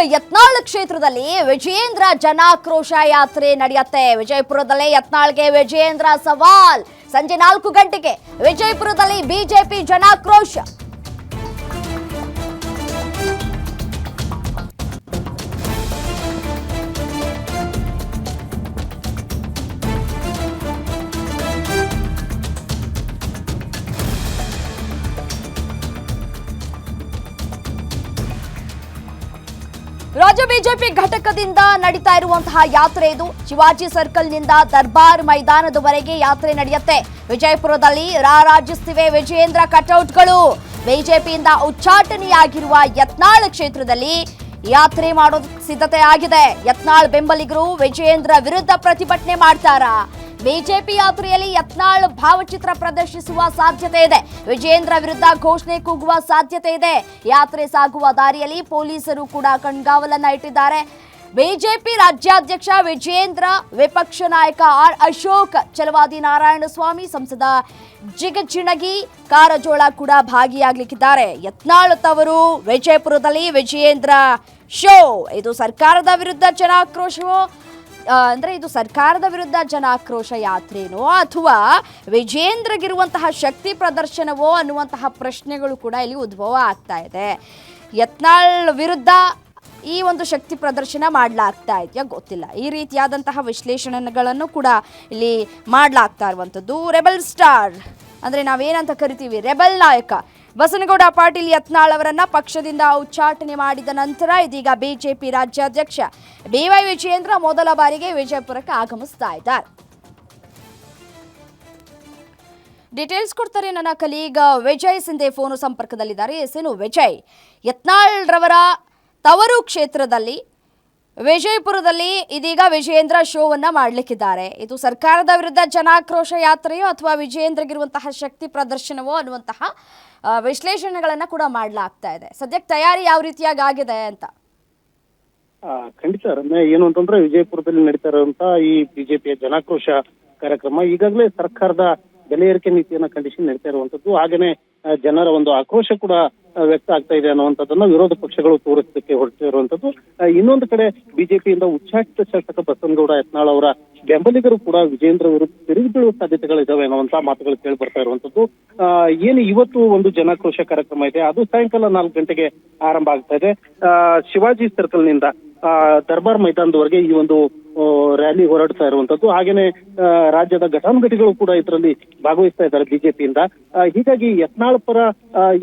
ಯತ್ನಾಳ್ ಕ್ಷೇತ್ರದಲ್ಲಿ ವಿಜಯೇಂದ್ರ ಜನಾಕ್ರೋಶ ಯಾತ್ರೆ ನಡೆಯುತ್ತೆ. ವಿಜಯಪುರದಲ್ಲಿ ಯತ್ನಾಳ್ಗೆ ವಿಜಯೇಂದ್ರ ಸವಾಲ್. ಸಂಜೆ 4 ಗಂಟೆಗೆ ವಿಜಯಪುರದಲ್ಲಿ ಬಿಜೆಪಿ ಜನಾಕ್ರೋಶ. ರಾಜ್ಯ ಬಿಜೆಪಿ ಘಟಕದಿಂದ ನಡೀತಾ ಇರುವಂತಹ ಯಾತ್ರೆ ಇದು. ಶಿವಾಜಿ ಸರ್ಕಲ್ನಿಂದ ದರ್ಬಾರ್ ಮೈದಾನದವರೆಗೆ ಯಾತ್ರೆ ನಡೆಯುತ್ತೆ. ವಿಜಯಪುರದಲ್ಲಿ ರಾರಾಜಿಸುತ್ತಿವೆ ವಿಜಯೇಂದ್ರ ಕಟೌಟ್ಗಳು. ಬಿಜೆಪಿಯಿಂದ ಉಚ್ಚಾಟನೆಯಾಗಿರುವ ಯತ್ನಾಳ್ ಕ್ಷೇತ್ರದಲ್ಲಿ ಯಾತ್ರೆ ಮಾಡೋ ಸಿದ್ಧತೆ ಆಗಿದೆ. ಯತ್ನಾಳ್ ಬೆಂಬಲಿಗರು ವಿಜಯೇಂದ್ರ ವಿರುದ್ಧ ಪ್ರತಿಭಟನೆ ಮಾಡ್ತಾರಾ? ಬಿಜೆಪಿ ಯಾತ್ರೆಯಲ್ಲಿ ಯತ್ನಾಳ್ ಭಾವಚಿತ್ರ ಪ್ರದರ್ಶಿಸುವ ಸಾಧ್ಯತೆ ಇದೆ. ವಿಜಯೇಂದ್ರ ವಿರುದ್ಧ ಘೋಷಣೆ ಕೂಗುವ ಸಾಧ್ಯತೆ ಇದೆ. ಯಾತ್ರೆ ಸಾಗುವ ದಾರಿಯಲ್ಲಿ ಪೊಲೀಸರು ಕೂಡ ಕಣ್ಗಾವಲನ್ನ ಇಟ್ಟಿದ್ದಾರೆ. ಬಿಜೆಪಿ ರಾಜ್ಯಾಧ್ಯಕ್ಷ ವಿಜಯೇಂದ್ರ, ವಿಪಕ್ಷ ನಾಯಕ ಆರ್ ಅಶೋಕ್, ಛಲವಾದಿ ನಾರಾಯಣಸ್ವಾಮಿ, ಸಂಸದ ಜಿಗಜಿಣಗಿ ಕಾರಜೋಳ ಕೂಡ ಭಾಗಿಯಾಗಲಿಕ್ಕಿದ್ದಾರೆ. ಯತ್ನಾಳ್ ತವರು ವಿಜಯಪುರದಲ್ಲಿ ವಿಜಯೇಂದ್ರ ಶೋ. ಇದು ಸರ್ಕಾರದ ವಿರುದ್ಧ ಜನಾಕ್ರೋಶವೋ ಇದು ಸರ್ಕಾರದ ವಿರುದ್ಧ ಜನಾಕ್ರೋಶ ಯಾತ್ರೆನೋ ಅಥವಾ ವಿಜಯೇಂದ್ರಗಿರುವಂತಹ ಶಕ್ತಿ ಪ್ರದರ್ಶನವೋ ಅನ್ನುವಂತಹ ಪ್ರಶ್ನೆಗಳು ಕೂಡ ಇಲ್ಲಿ ಉದ್ಭವ ಆಗ್ತಾ ಇದೆ. ಯತ್ನಾಳ್ ವಿರುದ್ಧ ಈ ಒಂದು ಶಕ್ತಿ ಪ್ರದರ್ಶನ ಮಾಡಲಾಗ್ತಾ ಇದೆಯಾ ಗೊತ್ತಿಲ್ಲ. ಈ ರೀತಿಯಾದಂತಹ ವಿಶ್ಲೇಷಣೆಗಳನ್ನು ಕೂಡ ಇಲ್ಲಿ ಮಾಡಲಾಗ್ತಾ ಇರುವಂಥದ್ದು. ರೆಬಲ್ ಸ್ಟಾರ್ ಅಂದರೆ ನಾವೇನಂತ ಕರಿತೀವಿ, ರೆಬಲ್ ನಾಯಕ ಬಸನಗೌಡ ಪಾಟೀಲ್ ಯತ್ನಾಳ್ ಅವರನ್ನ ಪಕ್ಷದಿಂದ ಉಚ್ಚಾಟನೆ ಮಾಡಿದ ನಂತರ ಇದೀಗ ಬಿಜೆಪಿ ರಾಜ್ಯಾಧ್ಯಕ್ಷ ಬಿವೈ ವಿಜಯೇಂದ್ರ ಮೊದಲ ಬಾರಿಗೆ ವಿಜಯಪುರಕ್ಕೆ ಆಗಮಿಸ್ತಾ ಇದ್ದಾರೆ. ಡೀಟೇಲ್ಸ್ ಕೊಡ್ತಾರೆ ನನ್ನ ಕಲೀಗ ವಿಜಯ್ ಸಿಂಧೆ ಫೋನು ಸಂಪರ್ಕದಲ್ಲಿದ್ದಾರೆ. ಎಸ್ಎನು ವಿಜಯ್, ಯತ್ನಾಳ್ ರವರ ತವರು ಕ್ಷೇತ್ರದಲ್ಲಿ ವಿಜಯಪುರದಲ್ಲಿ ಇದೀಗ ವಿಜಯೇಂದ್ರ ಶೋವನ್ನ ಮಾಡಲಿಕ್ಕಿದ್ದಾರೆ. ಇದು ಸರ್ಕಾರದ ವಿರುದ್ಧ ಜನಾಕ್ರೋಶ ಯಾತ್ರೆಯೋ ಅಥವಾ ವಿಜಯೇಂದ್ರಗಿರುವಂತಹ ಶಕ್ತಿ ಪ್ರದರ್ಶನವೋ ಅನ್ನುವಂತಹ ವಿಶ್ಲೇಷಣೆಗಳನ್ನ ಕೂಡ ಮಾಡಲಾಗ್ತಾ ಇದೆ. ಸದ್ಯಕ್ಕೆ ತಯಾರಿ ಯಾವ ರೀತಿಯಾಗಿ ಆಗಿದೆ ಅಂತ? ಖಂಡಿತ ರಮ್ಯ, ಏನು ಅಂತಂದ್ರೆ ವಿಜಯಪುರದಲ್ಲಿ ನಡೀತಾ ಇರುವಂತಹ ಈ ಬಿಜೆಪಿಯ ಜನಾಕ್ರೋಶ ಕಾರ್ಯಕ್ರಮ ಈಗಾಗಲೇ ಸರ್ಕಾರದ ಬೆಲೆ ಏರಿಕೆ ನೀತಿಯನ್ನ ಖಂಡಿಸಿ ನಡೀತಾ ಇರುವಂತದ್ದು. ಹಾಗೇನೆ ಜನರ ಒಂದು ಆಕ್ರೋಶ ಕೂಡ ವ್ಯಕ್ತ ಆಗ್ತಾ ಇದೆ ಅನ್ನುವಂಥದ್ದನ್ನ ವಿರೋಧ ಪಕ್ಷಗಳು ತೋರಿಸಲಿಕ್ಕೆ ಹೊರಟಿರುವಂತದ್ದು. ಇನ್ನೊಂದು ಕಡೆ ಬಿಜೆಪಿಯಿಂದ ಉಚ್ಚಾಟಿತ ಶಾಸಕ ಬಸನಗೌಡ ಯತ್ನಾಳ್ ಅವರ ಬೆಂಬಲಿಗರು ಕೂಡ ವಿಜಯೇಂದ್ರ ವಿರುದ್ಧ ತಿರುಗಿ ಬೀಳುವ ಸಾಧ್ಯತೆಗಳಿದಾವೆ ಅನ್ನುವಂತಹ ಮಾತುಗಳು ಕೇಳಿ ಬರ್ತಾ ಇರುವಂತದ್ದು. ಏನು ಇವತ್ತು ಒಂದು ಜನಾಕ್ರೋಶ ಕಾರ್ಯಕ್ರಮ ಇದೆ, ಅದು ಸಾಯಂಕಾಲ 4 ಗಂಟೆಗೆ ಆರಂಭ ಆಗ್ತಾ ಇದೆ. ಶಿವಾಜಿ ಸರ್ಕಲ್ ನಿಂದ ದರ್ಬಾರ್ ಮೈದಾನದವರೆಗೆ ಈ ಒಂದು ರ್ಯಾಲಿ ಹೊರಡ್ತಾ ಇರುವಂತದ್ದು. ಹಾಗೇನೆ ರಾಜ್ಯದ ಘಟಾನುಘಟಿಗಳು ಕೂಡ ಇದರಲ್ಲಿ ಭಾಗವಹಿಸ್ತಾ ಇದ್ದಾರೆ ಬಿಜೆಪಿಯಿಂದ. ಹೀಗಾಗಿ ಯತ್ನಾಳ್ ಪರ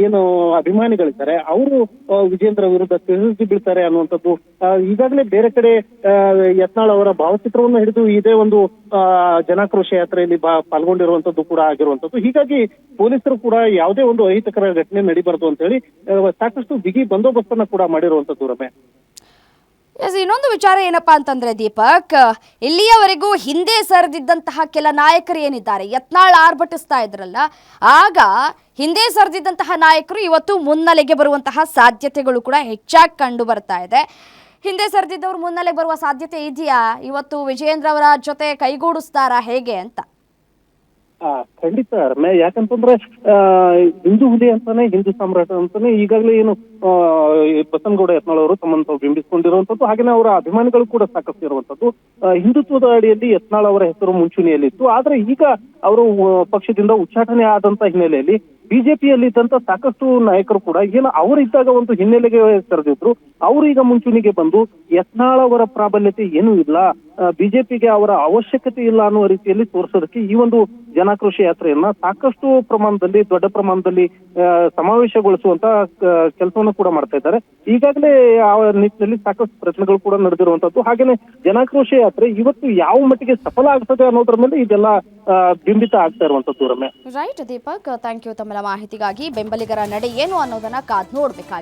ಏನು ಅಭಿಮಾನಿಗಳಿದ್ದಾರೆ ಅವರು ವಿಜೇಂದ್ರ ವಿರುದ್ಧ ತಿರುಗಿ ಬೀಳ್ತಾರೆ ಅನ್ನುವಂಥದ್ದು. ಈಗಾಗಲೇ ಬೇರೆ ಕಡೆ ಯತ್ನಾಳ್ ಅವರ ಭಾವಚಿತ್ರವನ್ನು ಹಿಡಿದು ಇದೇ ಒಂದು ಜನಾಕ್ರೋಶ ಯಾತ್ರೆಯಲ್ಲಿ ಪಾಲ್ಗೊಂಡಿರುವಂತದ್ದು ಕೂಡ ಆಗಿರುವಂತದ್ದು. ಹೀಗಾಗಿ ಪೊಲೀಸರು ಕೂಡ ಯಾವುದೇ ಒಂದು ಅಹಿತಕರ ಘಟನೆ ನಡೀಬಾರದು ಅಂತ ಹೇಳಿ ಸಾಕಷ್ಟು ಬಿಗಿ ಬಂದೋಬಸ್ತನ್ನ ಕೂಡ ಮಾಡಿರುವಂತದ್ದು. ರಮೆ, ಇನ್ನೊಂದು ವಿಚಾರ ಏನಪ್ಪಾ ಅಂತಂದ್ರೆ ದೀಪಕ್, ಇಲ್ಲಿಯವರೆಗೂ ಹಿಂದೆ ಸರಿದಿದ್ದಂತಹ ಕೆಲ ನಾಯಕರು ಏನಿದ್ದಾರೆ, ಯತ್ನಾಳ್ ಆರ್ಭಟಿಸ್ತಾ ಇದ್ರಲ್ಲ, ಆಗ ಹಿಂದೆ ಸರಿದಿದ್ದಂತಹ ನಾಯಕರು ಇವತ್ತು ಮುನ್ನೆಲೆಗೆ ಬರುವಂತಹ ಸಾಧ್ಯತೆಗಳು ಕೂಡ ಹೆಚ್ಚಾಗಿ ಕಂಡು ಬರ್ತಾ ಇದೆ. ಹಿಂದೆ ಸರಿದಿದ್ದವರು ಮುನ್ನೆಲೆಗೆ ಬರುವ ಸಾಧ್ಯತೆ ಇದೆಯಾ? ಇವತ್ತು ವಿಜಯೇಂದ್ರ ಅವರ ಜೊತೆ ಕೈಗೂಡಿಸ್ತಾರಾ ಹೇಗೆ ಅಂತ? ಖಂಡಿತ ರಮ್ಯ, ಯಾಕಂತಂದ್ರೆ ಹಿಂದೂ ಹುಲಿ ಅಂತಾನೆ, ಹಿಂದೂ ಸಾಮ್ರಾಟ ಅಂತಾನೆ ಈಗಾಗಲೇ ಏನು ಬಸನಗೌಡ ಯತ್ನಾಳ್ ಅವರು ತಮ್ಮನ್ನು ತಾವು ಬಿಂಬಿಸಿಕೊಂಡಿರುವಂತದ್ದು. ಹಾಗೇನೆ ಅವರ ಅಭಿಮಾನಿಗಳು ಕೂಡ ಸಾಕಷ್ಟು ಇರುವಂತದ್ದು. ಹಿಂದುತ್ವದ ಅಡಿಯಲ್ಲಿ ಯತ್ನಾಳ್ ಅವರ ಹೆಸರು ಮುಂಚೂಣಿಯಲ್ಲಿತ್ತು. ಆದ್ರೆ ಈಗ ಅವರು ಪಕ್ಷದಿಂದ ಉಚ್ಚಾಟನೆ ಆದಂತ ಹಿನ್ನೆಲೆಯಲ್ಲಿ ಬಿಜೆಪಿಯಲ್ಲಿದ್ದಂತ ಸಾಕಷ್ಟು ನಾಯಕರು ಕೂಡ ಏನು ಅವರಿದ್ದಾಗ ಒಂದು ಹಿನ್ನೆಲೆಗೆ ಸರಿದಿದ್ರು, ಅವರು ಈಗ ಮುಂಚೂಣಿಗೆ ಬಂದು ಯತ್ನಾಳ್ ಅವರ ಪ್ರಾಬಲ್ಯತೆ ಏನೂ ಇಲ್ಲ, ಬಿಜೆಪಿಗೆ ಅವರ ಅವಶ್ಯಕತೆ ಇಲ್ಲ ಅನ್ನುವ ರೀತಿಯಲ್ಲಿ ತೋರಿಸೋದಕ್ಕೆ ಈ ಒಂದು ಜನಾಕ್ರೋಶ ಯಾತ್ರೆಯನ್ನ ಸಾಕಷ್ಟು ಪ್ರಮಾಣದಲ್ಲಿ, ದೊಡ್ಡ ಪ್ರಮಾಣದಲ್ಲಿ ಸಮಾವೇಶಗೊಳಿಸುವಂತ ಕೆಲಸವನ್ನು ಕೂಡ ಮಾಡ್ತಾ ಇದ್ದಾರೆ. ಈಗಾಗಲೇ ಆ ನಿಟ್ಟಿನಲ್ಲಿ ಸಾಕಷ್ಟು ಪ್ರಶ್ನೆಗಳು ಕೂಡ ನಡೆದಿರುವಂತದ್ದು. ಹಾಗೇನೆ ಜನಾಕ್ರೋಶ ಯಾತ್ರೆ ಇವತ್ತು ಯಾವ ಮಟ್ಟಿಗೆ ಸಫಲ ಆಗ್ತದೆ ಅನ್ನೋದ್ರ ಮೇಲೆ ಇದೆಲ್ಲ ಬಿಂಬಿತ ಆಗ್ತಾ ಇರುವಂತದ್ದು. ರಮ್ಯ, ರೈಟ್ ದೀಪಕ್, ಥ್ಯಾಂಕ್ ಯು ತಮ್ಮ ಮಾಹಿತಿಗಾಗಿ. ಬೆಂಬಲಿಗರ ನಡೆ ಏನು ಅನ್ನೋದನ್ನ ಕಾದ್ ನೋಡ್ಬೇಕಾಗಿ.